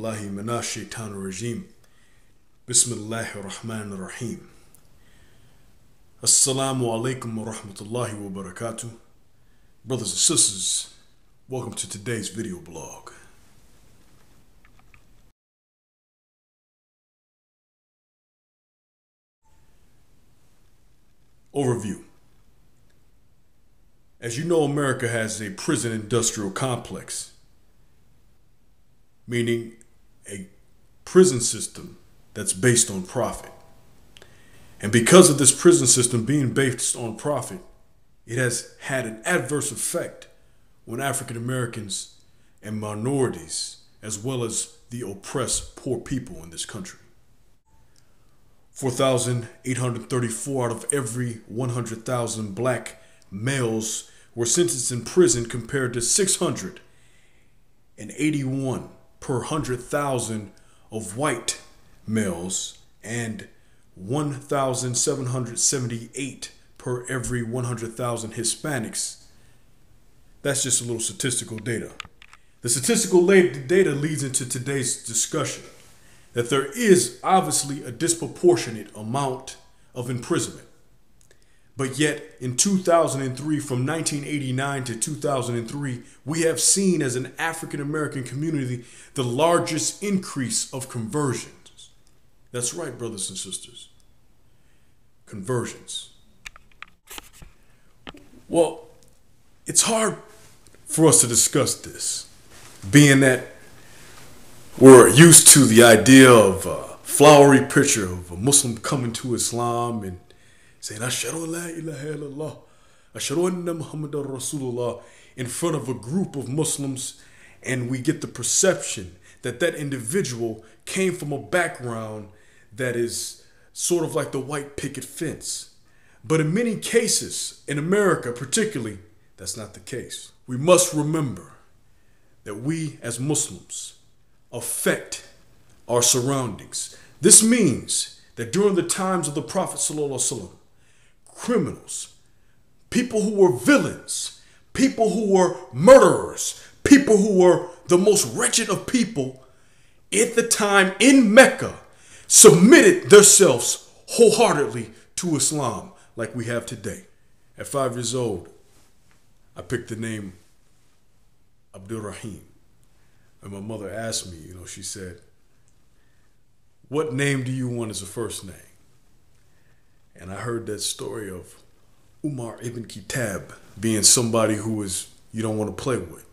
billahi minash shaitanir rajim. Bismillahir-Rahmanir-Rahim. Assalamu alaikum wa rahmatullahi wa barakatuh. Brothers and sisters, welcome to today's video blog. Overview. As you know, America has a prison industrial complex, meaning a prison system that's based on profit. And because of this prison system being based on profit, it has had an adverse effect on African Americans and minorities, as well as the oppressed poor people in this country. 4,834 out of every 100,000 black males were sentenced in prison, compared to 681 per 100,000 of white males and 1,778 per every 100,000 Hispanics. That's just a little statistical data. The statistical data leads into today's discussion that there is obviously a disproportionate amount of imprisonment. But yet in 2003, from 1989 to 2003, we have seen as an African American community the largest increase of conversions. That's right, brothers and sisters. Conversions. Well, it's hard for us to discuss this, being that we're used to the idea of a flowery picture of a Muslim coming to Islam and saying, Ashhadu la ilaha illallah, Ashhadu anna Muhammadan Rasulullah, in front of a group of Muslims, and we get the perception that that individual came from a background that is sort of like the white picket fence. But in many cases, in America particularly, that's not the case. We must remember that we as Muslims affect our surroundings. This means that during the times of the Prophet ﷺ, criminals, people who were villains, people who were murderers, people who were the most wretched of people at the time in Mecca, submitted themselves wholeheartedly to Islam like we have today. At 5 years old, I picked the name Abdur-Rahim. And my mother asked me, she said, what name do you want as a first name? And I heard that story of Umar ibn Khattab being somebody who you don't want to play with.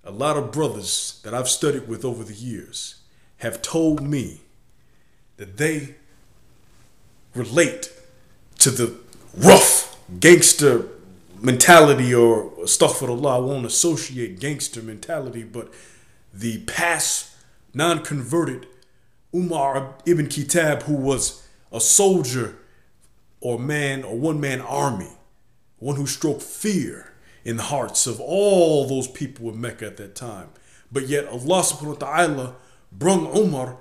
A lot of brothers that I've studied with over the years have told me that they relate to the rough gangster mentality, or astaghfirullah, I won't associate gangster mentality, but the past non-converted Umar ibn Khattab, who was a soldier or one-man army, one who stroked fear in the hearts of all those people in Mecca at that time. But yet Allah subhanahu wa ta'ala brung Umar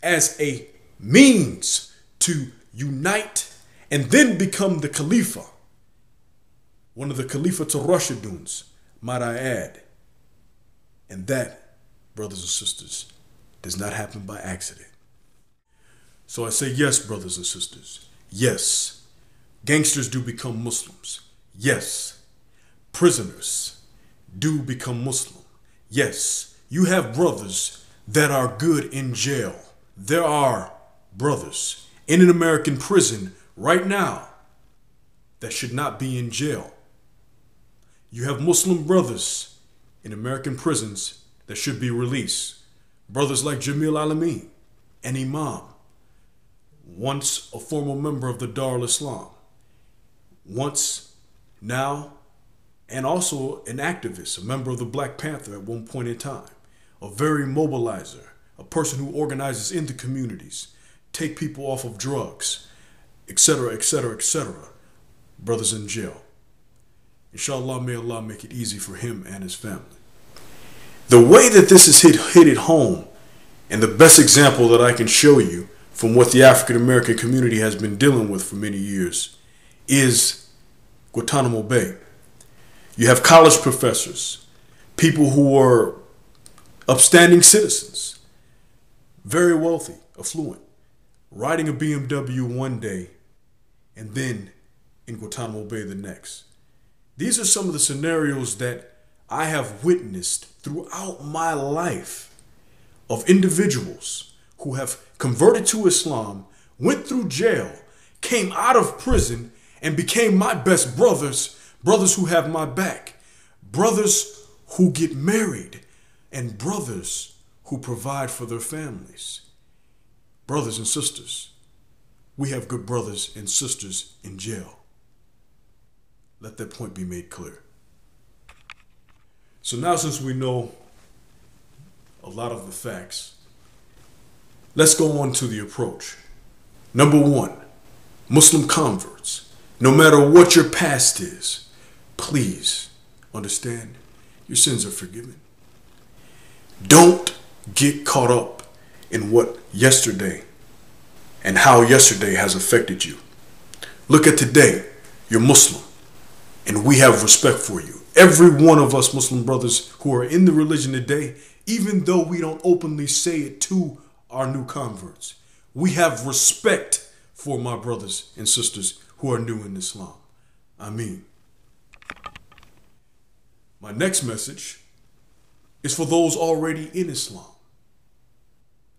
as a means to unite and then become the Khalifa. One of the Khalifatul Rashiduns, might I add. And that, brothers and sisters, does not happen by accident. So I say yes, brothers and sisters. Yes, gangsters do become Muslims. Yes, prisoners do become Muslim. Yes, you have brothers that are good in jail. There are brothers in an American prison right now that should not be in jail. You have Muslim brothers in American prisons that should be released. Brothers like Jamil Alameen, an imam, once a former member of the Dar al-Islam, once, now, and also an activist, a member of the Black Panther at one point in time, a very mobilizer, a person who organizes in the communities, take people off of drugs, etc., etc., etc. Brothers in jail. Inshallah, may Allah make it easy for him and his family. The way that this is hit at home, and the best example that I can show you from what the African American community has been dealing with for many years, is Guantanamo Bay. You have college professors, people who were upstanding citizens, very wealthy, affluent, riding a BMW one day and then in Guantanamo Bay the next. These are some of the scenarios that I have witnessed throughout my life of individuals who have converted to Islam, went through jail, came out of prison, and became my best brothers, brothers who have my back, brothers who get married, and brothers who provide for their families. Brothers and sisters, we have good brothers and sisters in jail. Let that point be made clear. So now, since we know a lot of the facts, let's go on to the approach. Number one, Muslim converts, no matter what your past is, please understand your sins are forgiven. Don't get caught up in what yesterday and how yesterday has affected you. Look at today. You're Muslim, and we have respect for you. Every one of us Muslim brothers who are in the religion today, even though we don't openly say it to our new converts, we have respect for my brothers and sisters who are new in Islam. I mean, my next message is for those already in Islam.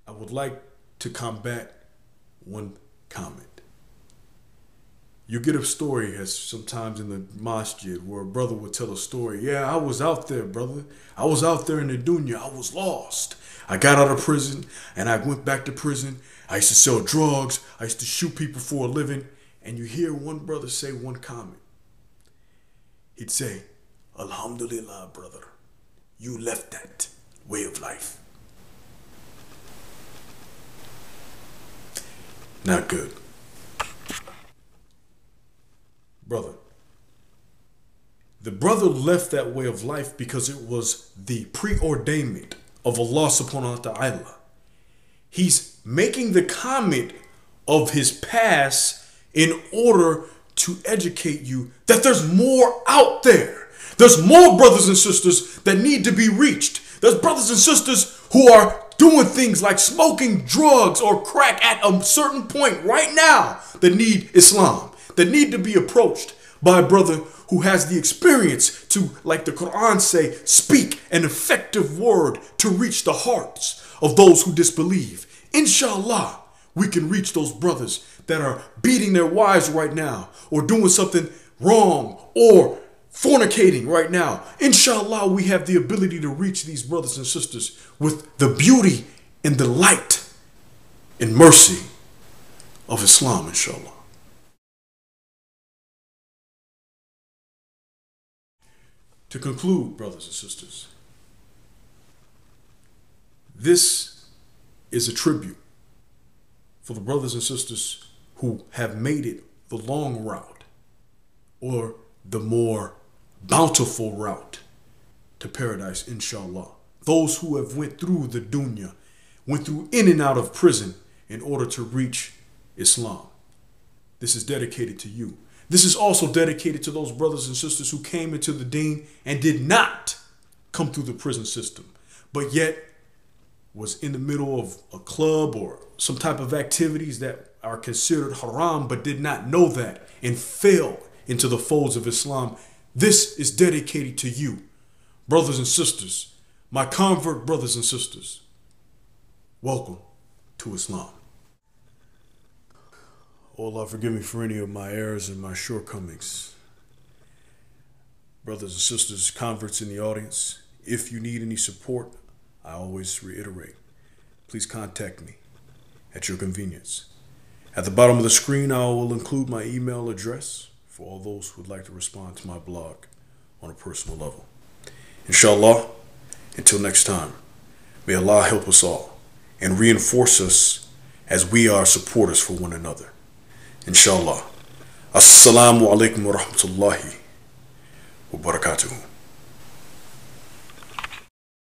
I would like to combat one comment. You get a story, as sometimes in the masjid, where a brother would tell a story. Yeah, I was out there, brother. I was out there in the dunya. I was lost. I got out of prison and I went back to prison. I used to sell drugs. I used to shoot people for a living. And you hear one brother say one comment. He'd say, Alhamdulillah, brother, you left that way of life. Not good. Brother, the brother left that way of life because it was the preordainment of Allah subhanahu wa ta'ala. He's making the comment of his past in order to educate you that there's more out there. There's more brothers and sisters that need to be reached. There's brothers and sisters who are doing things like smoking drugs or crack at a certain point right now that need Islam, that need to be approached by a brother who has the experience to, like the Quran say, speak an effective word to reach the hearts of those who disbelieve. Inshallah, we can reach those brothers that are beating their wives right now, or doing something wrong, or fornicating right now. Inshallah, we have the ability to reach these brothers and sisters with the beauty and the light and mercy of Islam, inshallah. To conclude, brothers and sisters, this is a tribute for the brothers and sisters who have made it the long route, or the more bountiful route to paradise, inshallah. Those who have went through the dunya, went through in and out of prison in order to reach Islam. This is dedicated to you. This is also dedicated to those brothers and sisters who came into the deen and did not come through the prison system, but yet was in the middle of a club or some type of activities that are considered haram, but did not know that and fell into the folds of Islam. This is dedicated to you, brothers and sisters, my convert brothers and sisters. Welcome to Islam. Oh Allah, forgive me for any of my errors and my shortcomings. Brothers and sisters, converts in the audience, if you need any support, I always reiterate, please contact me at your convenience. At the bottom of the screen, I will include my email address for all those who would like to respond to my blog on a personal level. Inshallah, until next time, may Allah help us all and reinforce us as we are supporters for one another. Inshallah. Assalamu alaikum wa rahmatullahi wa barakatuhu.